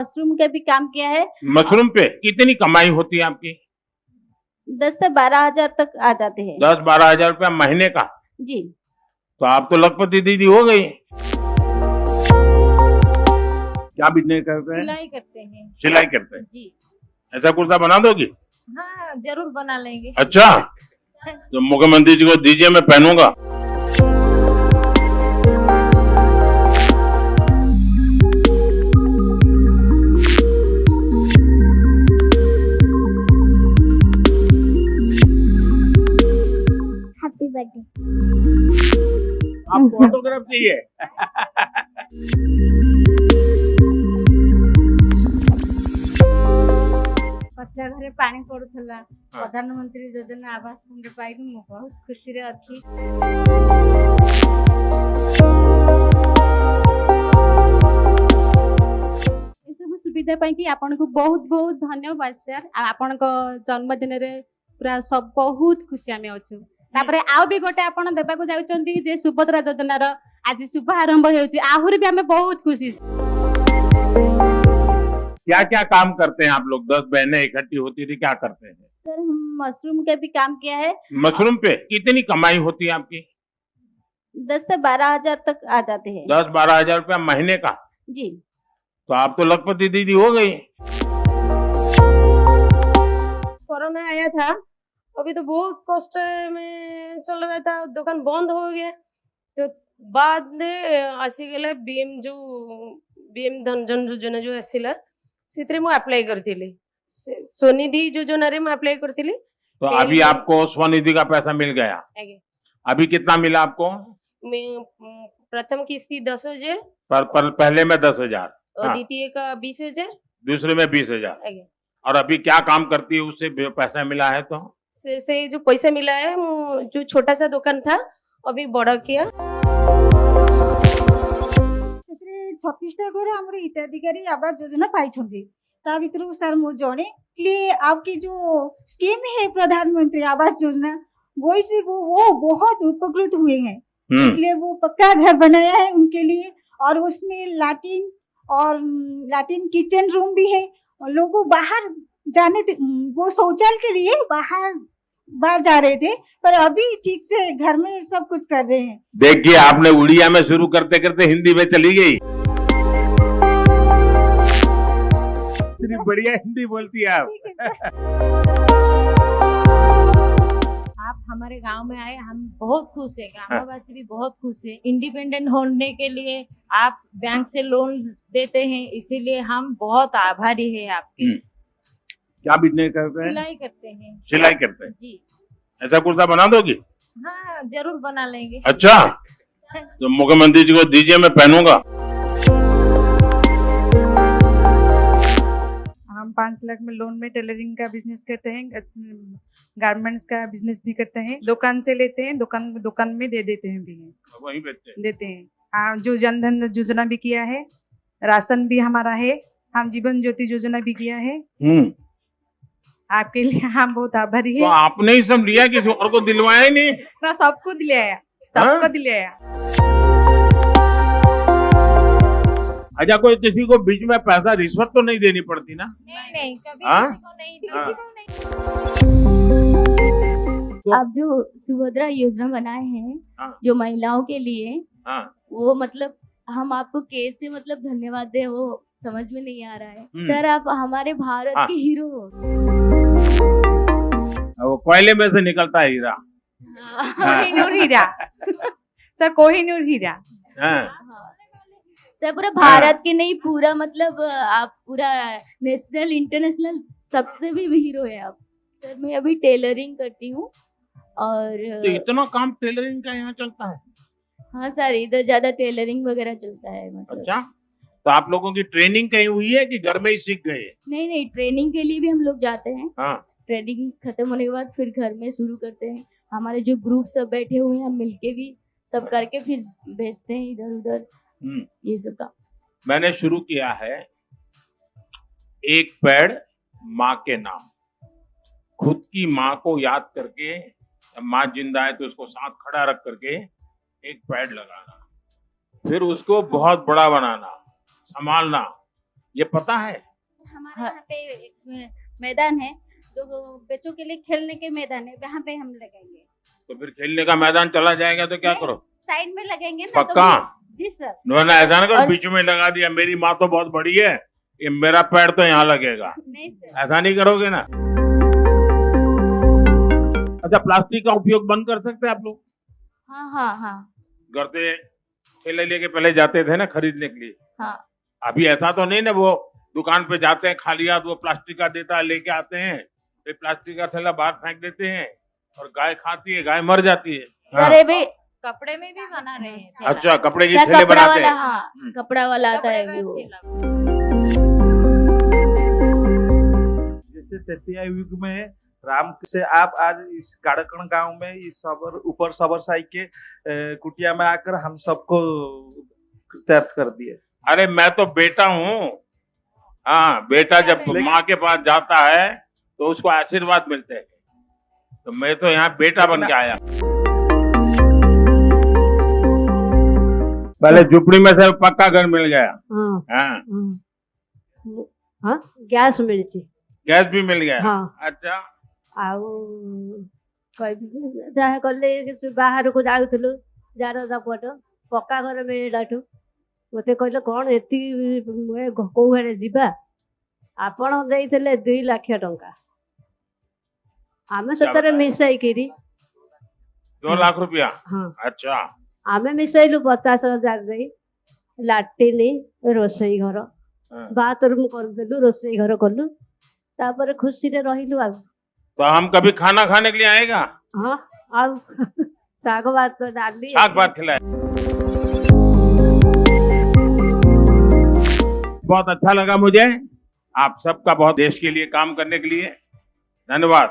Mushroom का भी काम किया है। मशरूम पे कितनी कमाई होती है आपकी? 10 से 12 हजार तक आ जाते हैं। 10-12 हजार रुपया महीने का? जी। तो आप तो लखपति दीदी हो गई। क्या बिजनेस करते हैं? सिलाई करते हैं सिलाई करते हैं। जी। ऐसा कुर्ता बना दोगी? हाँ जरूर बना लेंगे। अच्छा, तो मुख्यमंत्री जी को दीजिए, मैं पहनूंगा। Happy birthday. आपको ऑटोग्राफ चाहिए? पचा घरे पानी पड़ुला, प्रधानमंत्री योजना आवास फंड पाइलु, मु बहुत खुशी रे अछि। एसबू सुविधा पाई कि आपनको बहुत बहुत धन्यवाद सर। आपण जन्मदिन रे पूरा सब बहुत खुशी आमे अछु। तापरे आउ भी गोटे आपण देबाको जाउचंती जे सुभद्रा योजनार आज शुभ आरंभ हेउची, आहुरी भी आमे बहुत खुशी। क्या क्या काम करते हैं आप लोग? 10 बहनें इकट्ठी होती थी, क्या करते हैं? सर हम मशरूम का भी काम किया है। मशरूम पे कितनी कमाई होती है आपकी? 10 से 12 हजार तक आ जाते हैं। 10-12 हजार रुपया महीने का? जी। तो आप तो लखपति दीदी हो गई। कोरोना आया था, अभी तो बहुत कष्ट में चल रहा था, दुकान बंद हो गया। तो बाद में आसी गले बीएम धन जन योजना जो आसिला सितरे मु अप्लाई करथिली, स्वनिधि योजना रे मु अप्लाई करथिली। तो अभी आपको स्वनिधि का पैसा मिल गया? आगे अभी कितना मिला आपको? मैं प्रथम किस्ती 10,000 पर पहले में 10,000 और हाँ। द्वितीय का 20,000 दूसरे में 20,000। आगे और अभी क्या काम करती है उससे पैसा मिला है? तो से जो पैसा मिला है जो छोटा सा दुकान था अभी बड़ा किया। 36टा घर आमर हिताधिकारी आवास योजना पाई। ता भितर सर मु जड़े आपकी जो स्कीम है प्रधानमंत्री आवास योजना वो से वो बहुत उपकृत हुए हैं। इसलिए वो पक्का घर बनाया है उनके लिए, और उसमें लैट्रिन किचन रूम भी है। और लोगों बाहर जाने वो शौचालय के लिए बाहर जा रहे थे, पर अभी ठीक से घर में सब कुछ कर रहे हैं। देखिए, आपने उड़िया में शुरू करते करते हिंदी में चली गई। इतनी बढ़िया हिंदी बोलती है आप। आप हमारे गांव में आए, हम बहुत खुश है, ग्रामवासी भी बहुत खुश है। इंडिपेंडेंट होने के लिए आप बैंक से लोन देते हैं, इसीलिए हम बहुत आभारी है आपके। क्या बिजनेस करते हैं? सिलाई करते हैं। सिलाई करते हैं। जी। ऐसा कुर्ता बना दोगी? हाँ जरूर बना लेंगे। अच्छा, तो मुख्यमंत्री जी को दीजिए, मैं पहनूंगा। हम 5 लाख में लोन में टेलरिंग का बिजनेस करते हैं, गारमेंट्स का बिजनेस भी करते हैं। दुकान से लेते हैं, दुकान में दे देते हैं भी हैं, वहीं बेचते देते हैं। जो जनधन योजना भी किया है, राशन भी हमारा है, हम जीवन ज्योति योजना भी किया है। आपके लिए हम बहुत आभारी तो है। आपने ही सब लिया, किसी और को दिलवाया ही नहीं? ना सबको दिलाया, सबको दिलाया। अच्छा, कोई किसी को बीच में पैसा रिश्वत तो नहीं देनी पड़ती ना? नहीं कभी हाँ? किसी को नहीं। अब जो सुभद्रा योजना बनाए हैं जो महिलाओं के लिए, वो मतलब हम आपको कैसे मतलब धन्यवाद दें वो समझ में नहीं आ रहा है। सर आप हमारे भारत के हीरो हो। वो कोयले में से निकलता है हीरा। कोहिनूर हीरा सर, कोहिनूर हीरा। सर पूरा भारत के नहीं, पूरा मतलब आप पूरा नेशनल इंटरनेशनल सबसे भी हीरो है आप। सर मैं अभी टेलरिंग करती हूँ और तो इतना काम टेलरिंग का यहाँ चलता है? हाँ सर, इधर ज्यादा टेलरिंग वगैरह चलता है मतलब। अच्छा, तो आप लोगों की ट्रेनिंग कहीं हुई है कि घर में ही सीख गए? नहीं, ट्रेनिंग के लिए भी हम लोग जाते हैं। हाँ। ट्रेनिंग खत्म होने के बाद फिर घर में शुरू करते हैं। हमारे जो ग्रुप सब बैठे हुए हैं, हम मिलके भी सब करके फिर भेजते हैं इधर उधर, ये सब काम मैंने शुरू किया है। एक पेड़ माँ के नाम, खुद की माँ को याद करके, माँ जिंदा है तो उसको साथ खड़ा रख करके एक पेड़ लगाना, फिर उसको बहुत बड़ा बनाना, संभालना, ये पता है? हमारे यहाँ पे एक मैदान है जो बच्चों के लिए खेलने के मैदान है, वहाँ पे हम लगाएंगे। तो फिर खेलने का मैदान चला जाएगा तो क्या करो? साइड में लगेंगे ना। पक्का? जी सर। मैंने ऐसा ना करो बीच में लगा दिया, मेरी माँ तो बहुत बड़ी है, ये मेरा पैर तो यहाँ लगेगा, नहीं सर। ऐसा नहीं करोगे ना? अच्छा, प्लास्टिक का उपयोग बंद कर सकते हैं आप लोग? हाँ हाँ हाँ घर से ठेले लेके पहले जाते थे ना खरीदने के लिए, हाँ। अभी ऐसा तो नहीं ना, वो दुकान पे जाते हैं खाली हाथ, वो प्लास्टिक का देता है लेके आते हैं, फिर प्लास्टिक का थैला बाहर फेंक देते हैं और गाय खाती है, गाय मर जाती है। सर ये भी कपड़े में भी बना रहे हैं थैला। अच्छा, कपड़े की क्या थैले कपड़ा बनाते वाला? हैं? हाँ, कपड़ा वाला आता है भी वो। जैसे तृतीया युग में राम से आप आज इस काड़कण गांव में इस सबर ऊपर सबर साई के कुटिया में आकर हम सबको कृतार्थ कर दिए। अरे मैं तो बेटा हूँ। हाँ, बेटा जब माँ के पास जाता है तो उसको आशीर्वाद मिलते हैं, तो मैं तो यहाँ बेटा बन के आया। पहले झुपड़ी में से पक्का घर मिल गया। हाँ, गैस मिलती, गैस भी मिल गया। हाँ। अच्छा, जहाँ कले बाहर को जाऊलु जार पट पक्का घर मिललाठू मत कहले कौन एति कौड़े जीवा आपण देइथिले 2 लाख टंका आमे सतरे मिसाइकिरी 2 लाख रुपया। हाँ, अच्छा, आमे मिसाइलु 50,000 दे लाट्रिन रोसई घर बाथरूम करदेलु रोसई घर कलु तापर खुशी रे रहिलु। आ तो हम कभी खाना खाने के लिए आएगा? हाँ, अब साग भात तो डाली, साग भात खिलाए। बहुत अच्छा लगा मुझे, आप सबका बहुत देश के लिए काम करने के लिए धन्यवाद।